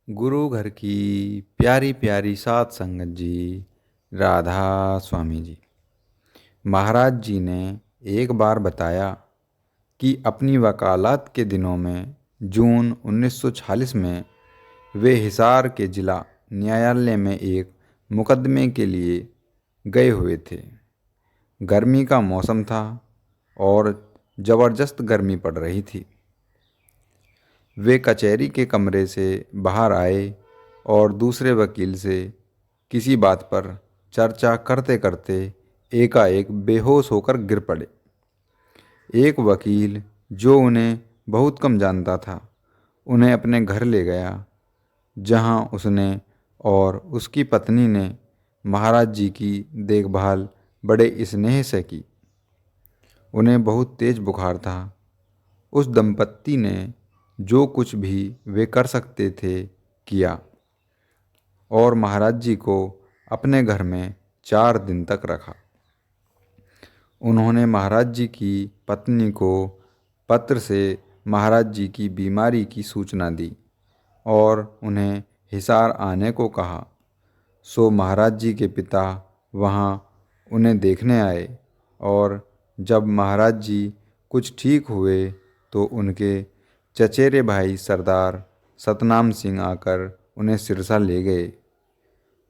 गुरु घर की प्यारी प्यारी सात संगत जी, राधा स्वामी जी। महाराज जी ने एक बार बताया कि अपनी वकालत के दिनों में जून 1946 में वे हिसार के जिला न्यायालय में एक मुकदमे के लिए गए हुए थे। गर्मी का मौसम था और ज़बरदस्त गर्मी पड़ रही थी। वे कचहरी के कमरे से बाहर आए और दूसरे वकील से किसी बात पर चर्चा करते करते एकाएक बेहोश होकर गिर पड़े। एक वकील जो उन्हें बहुत कम जानता था, उन्हें अपने घर ले गया, जहां उसने और उसकी पत्नी ने महाराज जी की देखभाल बड़े स्नेह से की। उन्हें बहुत तेज बुखार था। उस दंपत्ति ने जो कुछ भी वे कर सकते थे किया और महाराज जी को अपने घर में 4 दिन तक रखा। उन्होंने महाराज जी की पत्नी को पत्र से महाराज जी की बीमारी की सूचना दी और उन्हें हिसार आने को कहा। सो महाराज जी के पिता वहाँ उन्हें देखने आए और जब महाराज जी कुछ ठीक हुए तो उनके चचेरे भाई सरदार सतनाम सिंह आकर उन्हें सिरसा ले गए।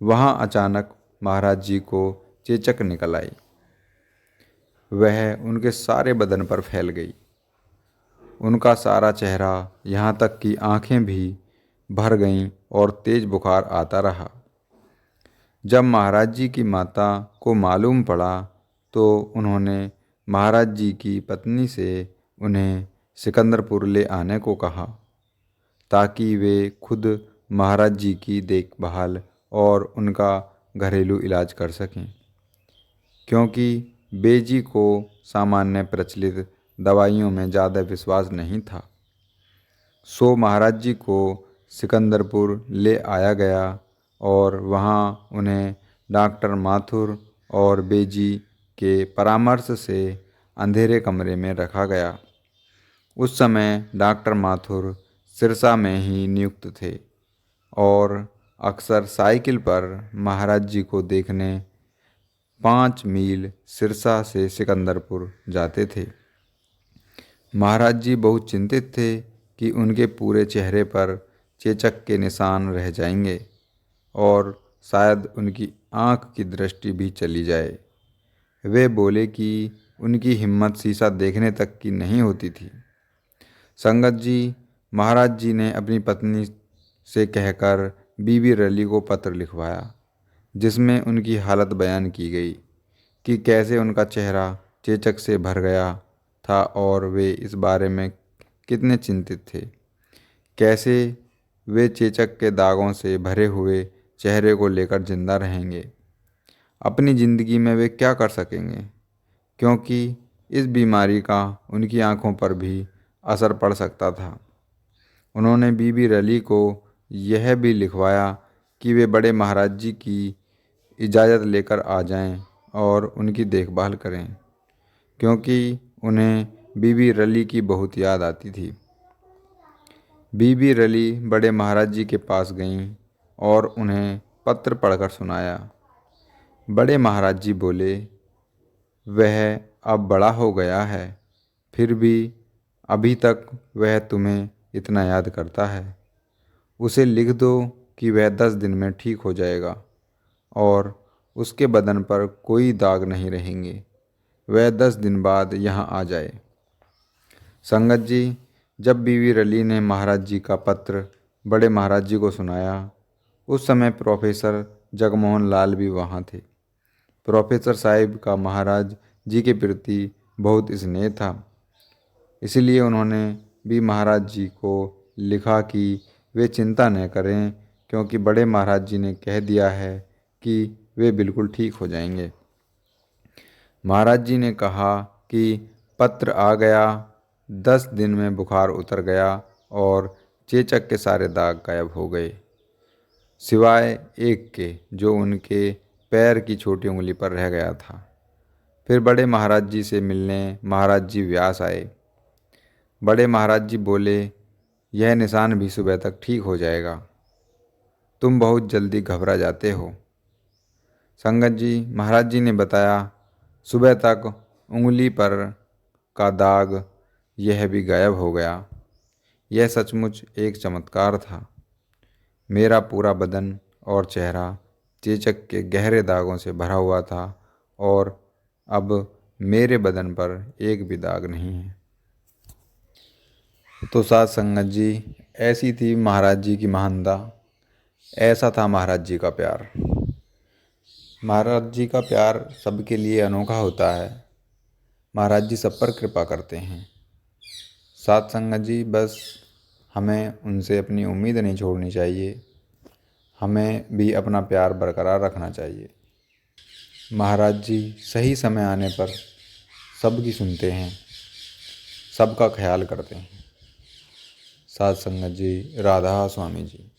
वहाँ अचानक महाराज जी को चेचक निकल आई। वह उनके सारे बदन पर फैल गई। उनका सारा चेहरा, यहाँ तक कि आंखें भी भर गईं और तेज बुखार आता रहा। जब महाराज जी की माता को मालूम पड़ा तो उन्होंने महाराज जी की पत्नी से उन्हें सिकंदरपुर ले आने को कहा ताकि वे खुद महाराज जी की देखभाल और उनका घरेलू इलाज कर सकें, क्योंकि बेजी को सामान्य प्रचलित दवाइयों में ज़्यादा विश्वास नहीं था। सो महाराज जी को सिकंदरपुर ले आया गया और वहाँ उन्हें डॉक्टर माथुर और बेजी के परामर्श से अंधेरे कमरे में रखा गया। उस समय डॉक्टर माथुर सिरसा में ही नियुक्त थे और अक्सर साइकिल पर महाराज जी को देखने 5 मील सिरसा से सिकंदरपुर जाते थे। महाराज जी बहुत चिंतित थे कि उनके पूरे चेहरे पर चेचक के निशान रह जाएंगे और शायद उनकी आँख की दृष्टि भी चली जाए। वे बोले कि उनकी हिम्मत शीशा देखने तक की नहीं होती थी। संगत जी, महाराज जी ने अपनी पत्नी से कहकर बीबी रली को पत्र लिखवाया, जिसमें उनकी हालत बयान की गई कि कैसे उनका चेहरा चेचक से भर गया था और वे इस बारे में कितने चिंतित थे। कैसे वे चेचक के दागों से भरे हुए चेहरे को लेकर जिंदा रहेंगे। अपनी ज़िंदगी में वे क्या कर सकेंगे, क्योंकि इस बीमारी का उनकी आंखों पर भी असर पड़ सकता था। उन्होंने बीबी रली को यह भी लिखवाया कि वे बड़े महाराज जी की इजाज़त लेकर आ जाएं और उनकी देखभाल करें, क्योंकि उन्हें बीबी रली की बहुत याद आती थी। बीबी रली बड़े महाराज जी के पास गईं और उन्हें पत्र पढ़कर सुनाया। बड़े महाराज जी बोले, वह अब बड़ा हो गया है, फिर भी अभी तक वह तुम्हें इतना याद करता है। उसे लिख दो कि वह 10 दिन में ठीक हो जाएगा और उसके बदन पर कोई दाग नहीं रहेंगे। वह 10 दिन बाद यहाँ आ जाए। संगत जी, जब बीवी रली ने महाराज जी का पत्र बड़े महाराज जी को सुनाया, उस समय प्रोफेसर जगमोहन लाल भी वहाँ थे। प्रोफेसर साहिब का महाराज जी के प्रति बहुत स्नेह था, इसलिए उन्होंने भी महाराज जी को लिखा कि वे चिंता न करें, क्योंकि बड़े महाराज जी ने कह दिया है कि वे बिल्कुल ठीक हो जाएंगे। महाराज जी ने कहा कि पत्र आ गया। 10 दिन में बुखार उतर गया और चेचक के सारे दाग गायब हो गए, सिवाय एक के जो उनके पैर की छोटी उंगली पर रह गया था। फिर बड़े महाराज जी से मिलने महाराज जी व्यास आए। बड़े महाराज जी बोले, यह निशान भी सुबह तक ठीक हो जाएगा। तुम बहुत जल्दी घबरा जाते हो। संगत जी, महाराज जी ने बताया, सुबह तक उंगली पर का दाग यह भी गायब हो गया। यह सचमुच एक चमत्कार था। मेरा पूरा बदन और चेहरा चेचक के गहरे दागों से भरा हुआ था और अब मेरे बदन पर एक भी दाग नहीं है। तो साथ संगत जी, ऐसी थी महाराज जी की महानता, ऐसा था महाराज जी का प्यार। महाराज जी का प्यार सबके लिए अनोखा होता है। महाराज जी सब पर कृपा करते हैं। साथ संगत जी, बस हमें उनसे अपनी उम्मीद नहीं छोड़नी चाहिए, हमें भी अपना प्यार बरकरार रखना चाहिए। महाराज जी सही समय आने पर सबकी सुनते हैं, सबका ख्याल करते हैं। साथ संगत जी, राधा स्वामी जी।